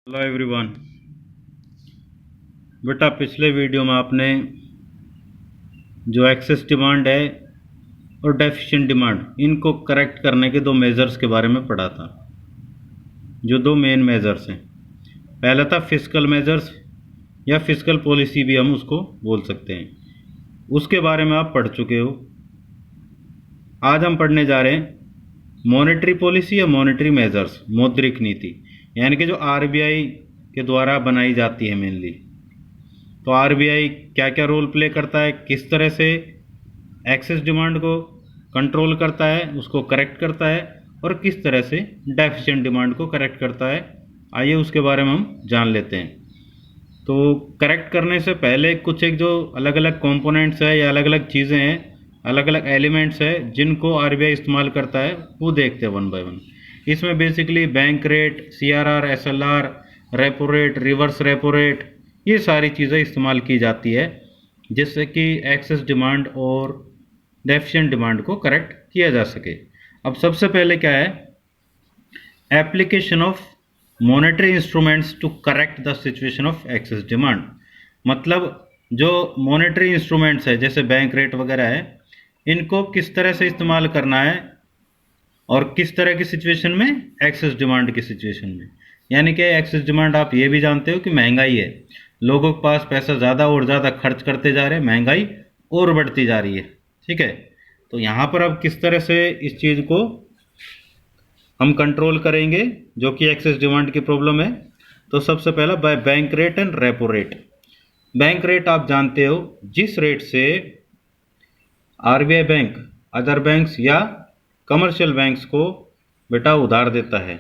Hello everyone. बेटा पिछले video में आपने जो एक्सेस डिमांड है और डेफिशिएंट डिमांड इनको करेक्ट करने के दो मेजर्स के बारे में पढ़ा था। जो दो मेन मेजर्स हैं, पहला था फिस्कल मेजर्स या फिस्कल पॉलिसी भी हम उसको बोल सकते हैं, उसके बारे में आप पढ़ चुके हो। आज हम पढ़ने जा रहे हैं मॉनेटरी पॉलिसी या मॉनेटरी मेजर्स, मौद्रिक नीति, यानी कि जो आरबीआई के द्वारा बनाई जाती है मेनली। तो आरबीआई क्या क्या रोल प्ले करता है, किस तरह से एक्सेस डिमांड को कंट्रोल करता है, उसको करेक्ट करता है, और किस तरह से डेफिशिएंट डिमांड को करेक्ट करता है, आइए उसके बारे में हम जान लेते हैं। तो करेक्ट करने से पहले कुछ एक जो अलग अलग कंपोनेंट्स है या अलग अलग चीज़ें हैं, अलग अलग एलिमेंट्स है जिनको आरबीआई इस्तेमाल करता है, वो देखते हैं वन बाय वन। इसमें basically bank rate, CRR, SLR, repo rate, reverse repo rate, ये सारी चीज़ें इस्तेमाल की जाती है जिससे कि एक्सेस डिमांड और डेफिशिएंट डिमांड को करेक्ट किया जा सके। अब सबसे पहले क्या है, application of monetary instruments to correct the situation of excess demand. मतलब जो मॉनेटरी इंस्ट्रूमेंट्स है जैसे बैंक रेट वगैरह है, इनको किस तरह से इस्तेमाल करना है और किस तरह की सिचुएशन में, एक्सेस डिमांड की सिचुएशन में। यानी कि एक्सेस डिमांड आप ये भी जानते हो कि महंगाई है, लोगों के पास पैसा ज़्यादा और ज़्यादा खर्च करते जा रहे हैं, महंगाई और बढ़ती जा रही है। ठीक है, तो यहाँ पर अब किस तरह से इस चीज़ को हम कंट्रोल करेंगे जो कि एक्सेस डिमांड की प्रॉब्लम है। तो सबसे पहला by bank rate and repo rate. Bank rate आप जानते हो, जिस रेट से आरबीआई बैंक अदर बैंक्स या कमर्शियल बैंक्स को बेटा उधार देता है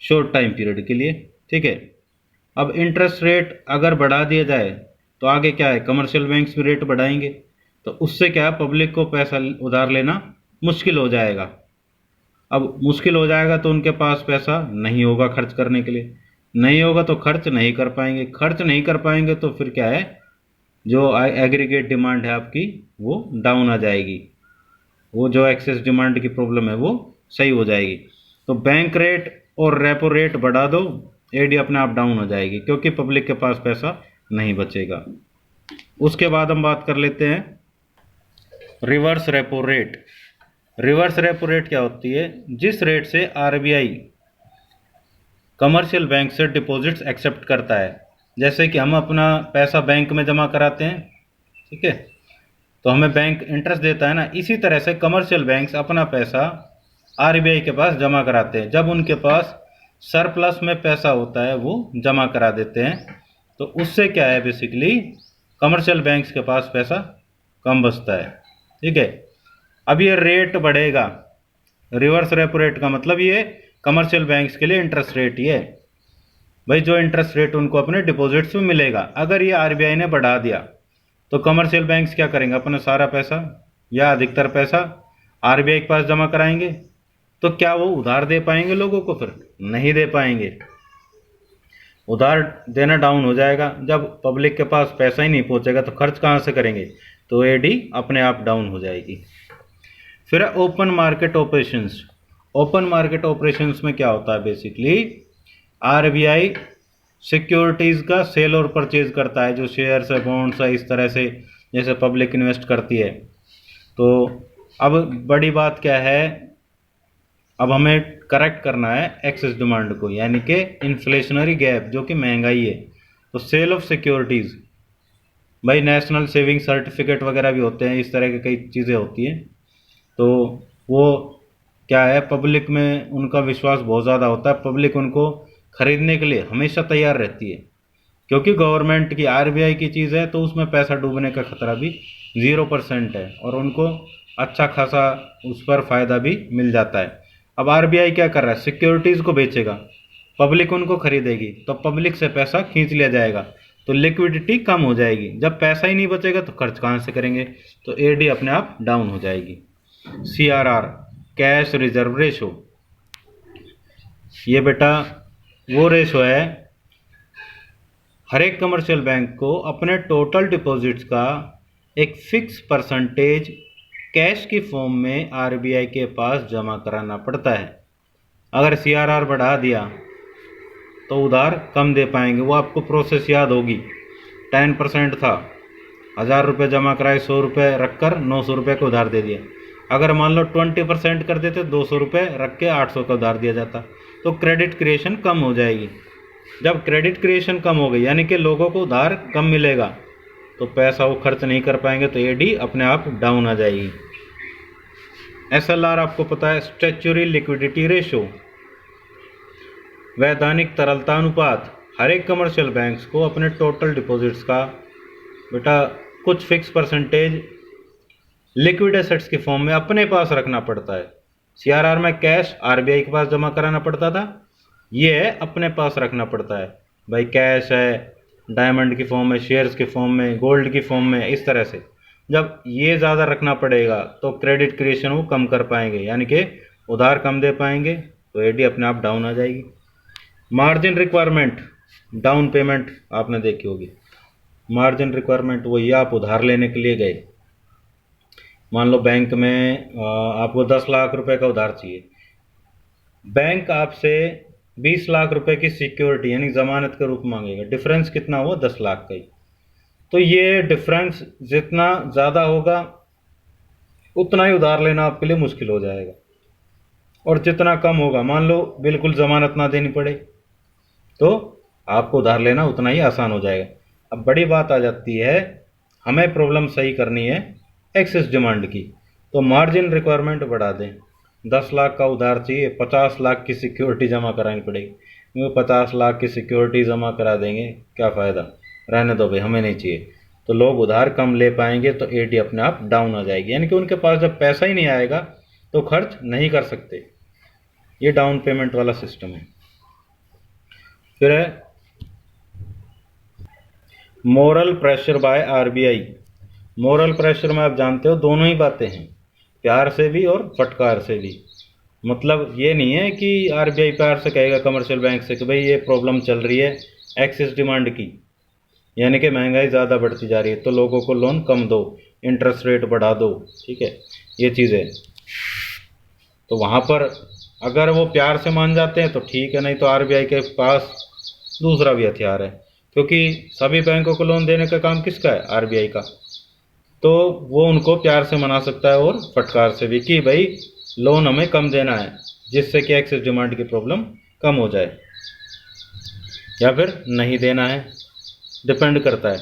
शॉर्ट टाइम पीरियड के लिए। ठीक है, अब इंटरेस्ट रेट अगर बढ़ा दिया जाए तो आगे क्या है, कमर्शियल बैंक्स भी रेट बढ़ाएंगे, तो उससे क्या है, पब्लिक को पैसा उधार लेना मुश्किल हो जाएगा। अब मुश्किल हो जाएगा तो उनके पास पैसा नहीं होगा खर्च करने के लिए, नहीं होगा तो खर्च नहीं कर पाएंगे, खर्च नहीं कर पाएंगे तो फिर क्या है, जो एग्रीगेट डिमांड है आपकी वो डाउन आ जाएगी, वो जो एक्सेस डिमांड की प्रॉब्लम है वो सही हो जाएगी। तो बैंक रेट और रेपो रेट बढ़ा दो, एडी अपने आप डाउन हो जाएगी क्योंकि पब्लिक के पास पैसा नहीं बचेगा। उसके बाद हम बात कर लेते हैं reverse repo rate. Reverse repo rate क्या होती है, जिस रेट से आरबीआई कमर्शियल बैंक से डिपॉजिट्स एक्सेप्ट करता है। जैसे कि हम अपना पैसा बैंक में जमा कराते हैं, ठीक है, तो हमें बैंक इंटरेस्ट देता है ना, इसी तरह से कमर्शियल बैंक्स अपना पैसा आरबीआई के पास जमा कराते हैं। जब उनके पास सरप्लस में पैसा होता है वो जमा करा देते हैं, तो उससे क्या है, बेसिकली कमर्शियल बैंक्स के पास पैसा कम बचता है। ठीक है, अब ये रेट बढ़ेगा, रिवर्स रेपो रेट का मतलब ये कमर्शियल बैंक्स के लिए इंटरेस्ट रेट ही है भाई, जो इंटरेस्ट रेट उनको अपने डिपॉजिट्स में मिलेगा। अगर ये आरबीआई ने बढ़ा दिया तो कमर्शियल बैंक्स क्या करेंगे, अपना सारा पैसा या अधिकतर पैसा आरबीआई के पास जमा कराएंगे। तो क्या वो उधार दे पाएंगे लोगों को, फिर नहीं दे पाएंगे, उधार देना डाउन हो जाएगा। जब पब्लिक के पास पैसा ही नहीं पहुंचेगा तो खर्च कहाँ से करेंगे, तो एडी अपने आप डाउन हो जाएगी। फिर open market operations. Open market operations में क्या होता है, बेसिकली आरबीआई सिक्योरिटीज़ का सेल और परचेज करता है, जो शेयर्स है, बॉन्ड्स है, इस तरह से जैसे पब्लिक इन्वेस्ट करती है। तो अब बड़ी बात क्या है, अब हमें करेक्ट करना है एक्सेस डिमांड को, यानी कि इन्फ्लेशनरी गैप जो कि महंगाई है। तो सेल ऑफ सिक्योरिटीज़, भाई नेशनल सेविंग सर्टिफिकेट वगैरह भी होते हैं, इस तरह की कई चीज़ें होती हैं। तो वो क्या है, पब्लिक में उनका विश्वास बहुत ज़्यादा होता है, पब्लिक उनको खरीदने के लिए हमेशा तैयार रहती है, क्योंकि गवर्नमेंट की आरबीआई की चीज़ है तो उसमें पैसा डूबने का खतरा भी 0% है और उनको अच्छा खासा उस पर फ़ायदा भी मिल जाता है। अब आरबीआई क्या कर रहा है, सिक्योरिटीज़ को बेचेगा, पब्लिक उनको खरीदेगी, तो पब्लिक से पैसा खींच लिया जाएगा, तो लिक्विडिटी कम हो जाएगी। जब पैसा ही नहीं बचेगा तो खर्च कहाँ से करेंगे, तो एडी अपने आप डाउन हो जाएगी। सीआरआर, कैश रिजर्व रेशो, ये बेटा वो रेशो है, हर एक कमर्शियल बैंक को अपने टोटल डिपॉजिट्स का एक फिक्स परसेंटेज कैश की फॉर्म में आरबीआई के पास जमा कराना पड़ता है। अगर सीआरआर बढ़ा दिया तो उधार कम दे पाएंगे। वो आपको प्रोसेस याद होगी, 10% था, 1000 रुपये जमा कराए, 100 रुपये रख कर 900 रुपये का उधार दे दिया। अगर मान लो 20% कर देते, 200 रुपये रख के 800 का उधार दिया जाता, तो क्रेडिट क्रिएशन कम हो जाएगी। जब क्रेडिट क्रिएशन कम हो गई, यानी कि लोगों को उधार कम मिलेगा, तो पैसा वो खर्च नहीं कर पाएंगे, तो एडी अपने आप डाउन आ जाएगी। एसएलआर आपको पता है, स्टैच्यूटरी लिक्विडिटी रेशो, वैधानिक तरलता अनुपात। हर एक कमर्शियल बैंक्स को अपने टोटल डिपॉजिट्स का बेटा कुछ फिक्स परसेंटेज लिक्विड एसेट्स के फॉर्म में अपने पास रखना पड़ता है। सीआरआर में कैश आरबीआई के पास जमा कराना पड़ता था, ये है अपने पास रखना पड़ता है। भाई कैश है डायमंड की फॉर्म में, शेयर्स के फॉर्म में, गोल्ड की फॉर्म में, इस तरह से जब ये ज़्यादा रखना पड़ेगा तो क्रेडिट क्रिएशन वो कम कर पाएंगे, यानी कि उधार कम दे पाएंगे, तो एडी अपने आप डाउन आ जाएगी। मार्जिन रिक्वायरमेंट, डाउन पेमेंट आपने देखी होगी। मार्जिन रिक्वायरमेंट वही, आप उधार लेने के लिए गए, मान लो बैंक में आपको 10 लाख रुपए का उधार चाहिए, बैंक आपसे 20 लाख रुपए की सिक्योरिटी यानी जमानत के रूप मांगेगा। डिफरेंस कितना हुआ? 10 लाख का ही। तो ये डिफरेंस जितना ज़्यादा होगा उतना ही उधार लेना आपके लिए मुश्किल हो जाएगा, और जितना कम होगा, मान लो बिल्कुल जमानत ना देनी पड़े, तो आपको उधार लेना उतना ही आसान हो जाएगा। अब बड़ी बात आ जाती है, हमें प्रॉब्लम सही करनी है एक्सेस डिमांड की, तो मार्जिन रिक्वायरमेंट बढ़ा दें। 10 लाख का उधार चाहिए, 50 लाख की सिक्योरिटी जमा करानी पड़ेगी, क्योंकि 50 लाख की सिक्योरिटी जमा करा देंगे, क्या फ़ायदा, रहने दो भाई, हमें नहीं चाहिए। तो लोग उधार कम ले पाएंगे, तो एडी अपने आप डाउन आ जाएगी, यानी कि उनके पास जब पैसा ही नहीं आएगा तो खर्च नहीं कर सकते। ये डाउन पेमेंट वाला सिस्टम है। फिर है moral pressure by RBI. Moral pressure में आप जानते हो दोनों ही बातें हैं, प्यार से भी और फटकार से भी। मतलब ये नहीं है कि आरबीआई प्यार से कहेगा कमर्शियल बैंक से कि भाई ये प्रॉब्लम चल रही है एक्सेस डिमांड की, यानी कि महंगाई ज़्यादा बढ़ती जा रही है तो लोगों को लोन कम दो, इंटरेस्ट रेट बढ़ा दो, ठीक है, ये चीज़ें। तो वहाँ पर अगर वो प्यार से मान जाते हैं तो ठीक है, नहीं तो आरबीआई के पास दूसरा भी हथियार है, क्योंकि सभी बैंकों को लोन देने का काम किसका है? आरबीआई का। तो वो उनको प्यार से मना सकता है और फटकार से भी कि भाई लोन हमें कम देना है, जिससे कि एक्सेस डिमांड की प्रॉब्लम कम हो जाए, या फिर नहीं देना है, डिपेंड करता है।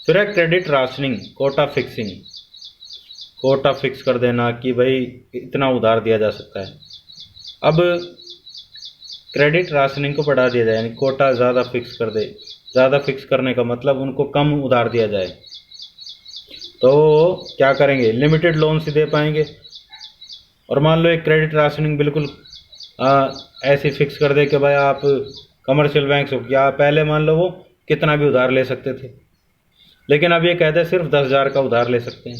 फिर है credit rationing, quota fixing. Quota fix कर देना कि भाई इतना उधार दिया जा सकता है। अब क्रेडिट राशनिंग को बढ़ा दिया जाए, यानी कोटा ज़्यादा फिक्स कर दे। ज़्यादा फिक्स करने का मतलब उनको कम उधार दिया जाए, तो क्या करेंगे? लिमिटेड लोन से दे पाएंगे। और मान लो एक क्रेडिट राशनिंग बिल्कुल ऐसी फिक्स कर दे कि भाई आप कमर्शियल बैंक से, या पहले मान लो वो कितना भी उधार ले सकते थे, लेकिन अब ये कहते हैं सिर्फ 10,000 का उधार ले सकते हैं।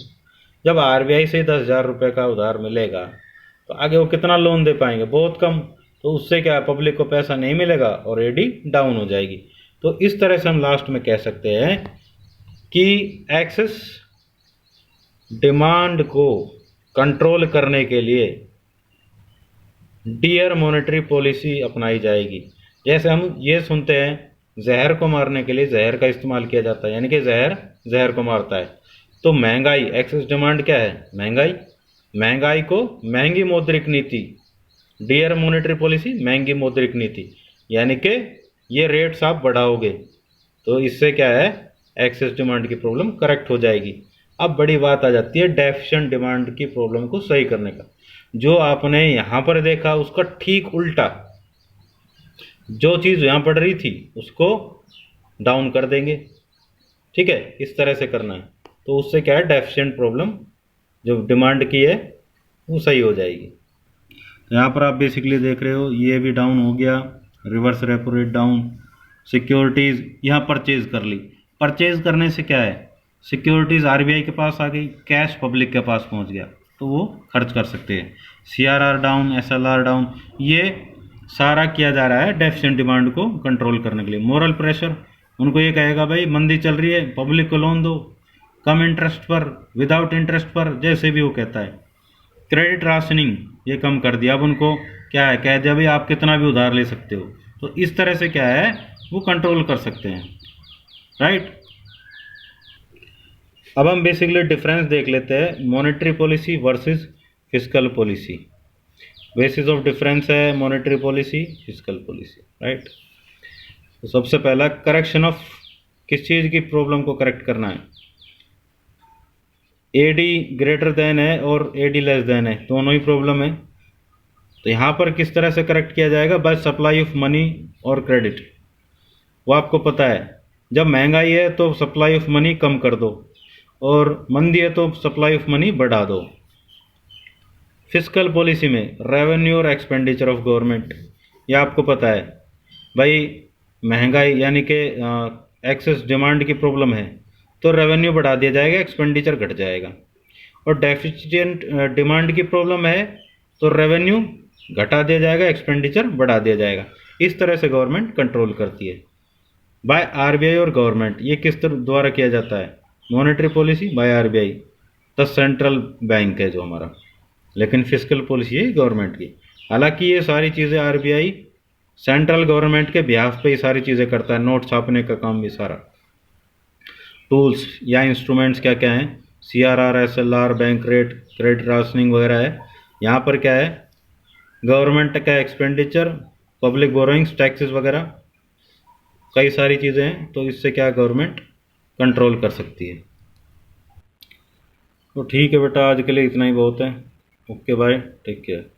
जब आरबीआई से 10,000 रुपये का उधार मिलेगा तो आगे वो कितना लोन दे पाएंगे? बहुत कम। तो उससे क्या, पब्लिक को पैसा नहीं मिलेगा और एडी डाउन हो जाएगी। तो इस तरह से हम लास्ट में कह सकते हैं कि एक्सेस डिमांड को कंट्रोल करने के लिए डियर मॉनेटरी पॉलिसी अपनाई जाएगी। जैसे हम ये सुनते हैं जहर को मारने के लिए जहर का इस्तेमाल किया जाता है, यानी कि जहर जहर को मारता है। तो महंगाई, एक्सेस डिमांड क्या है? महंगाई। महंगाई को महंगी मौद्रिक नीति, डियर मॉनेटरी पॉलिसी महंगी मौद्रिक नीति, यानी कि ये रेट्स आप बढ़ाओगे तो इससे क्या है, एक्सेस डिमांड की प्रॉब्लम करेक्ट हो जाएगी। अब बड़ी बात आ जाती है डेफिशिएंट डिमांड की प्रॉब्लम को सही करने का। जो आपने यहाँ पर देखा उसका ठीक उल्टा, जो चीज़ यहाँ पड़ रही थी उसको डाउन कर देंगे, ठीक है, इस तरह से करना है। तो उससे क्या है, डेफिशिएंट प्रॉब्लम जो डिमांड की है वो सही हो जाएगी। यहाँ पर आप बेसिकली देख रहे हो ये भी डाउन हो गया, reverse repo rate down, securities यहाँ परचेज कर ली। परचेज करने से क्या है, सिक्योरिटीज़ आरबीआई के पास आ गई, कैश पब्लिक के पास पहुँच गया तो वो खर्च कर सकते हैं। सीआरआर डाउन, एसएलआर डाउन, ये सारा किया जा रहा है डेफिशिएंट डिमांड को कंट्रोल करने के लिए। मोरल प्रेशर, उनको ये कहेगा भाई मंदी चल रही है, पब्लिक को लोन दो कम इंटरेस्ट पर, विदाउट इंटरेस्ट पर, जैसे भी वो कहता है। क्रेडिट राशनिंग ये कम कर दिया, अब उनको क्या है, कह दिया भाई आप कितना भी उधार ले सकते हो, तो इस तरह से क्या है, वो कंट्रोल कर सकते हैं, राइट। अब हम बेसिकली डिफरेंस देख लेते हैं monetary policy versus fiscal policy. Basis of difference है monetary policy fiscal policy, right. तो सबसे पहला करेक्शन ऑफ, किस चीज़ की प्रॉब्लम को करेक्ट करना है, एडी ग्रेटर देन है और एडी लेस देन है, दोनों ही प्रॉब्लम है। तो यहाँ पर किस तरह से करेक्ट किया जाएगा, बाय सप्लाई ऑफ मनी और क्रेडिट। वो आपको पता है, जब महंगाई है तो सप्लाई ऑफ मनी कम कर दो, और मंदी है तो सप्लाई ऑफ मनी बढ़ा दो। फिस्कल पॉलिसी में रेवेन्यू और एक्सपेंडिचर ऑफ गवर्नमेंट, ये आपको पता है भाई, महंगाई यानी कि एक्सेस डिमांड की प्रॉब्लम है तो रेवेन्यू बढ़ा दिया जाएगा, एक्सपेंडिचर घट जाएगा। और डेफिशिएंट डिमांड की प्रॉब्लम है तो रेवेन्यू घटा दिया जाएगा, एक्सपेंडिचर बढ़ा दिया जाएगा। इस तरह से गवर्नमेंट कंट्रोल करती है। बाय आरबीआई और गवर्नमेंट, ये किस तरह द्वारा किया जाता है, monetary policy by RBI, the central bank है जो हमारा, लेकिन फिस्कल पॉलिसी है गवर्नमेंट की। हालांकि ये सारी चीज़ें आरबीआई सेंट्रल गवर्नमेंट के बिहाफ पे ही सारी चीज़ें करता है, नोट छापने का काम भी सारा। टूल्स या इंस्ट्रूमेंट्स क्या क्या हैं, CRR, SLR, bank rate, credit rationing वगैरह है। यहाँ पर क्या है, गवर्नमेंट का एक्सपेंडिचर, पब्लिक बोरोइंग्स, टैक्सेस वगैरह कई सारी चीज़ें हैं, तो इससे क्या गवर्नमेंट कंट्रोल कर सकती है। तो ठीक है बेटा, आज के लिए इतना ही बहुत है। Okay bye, take care.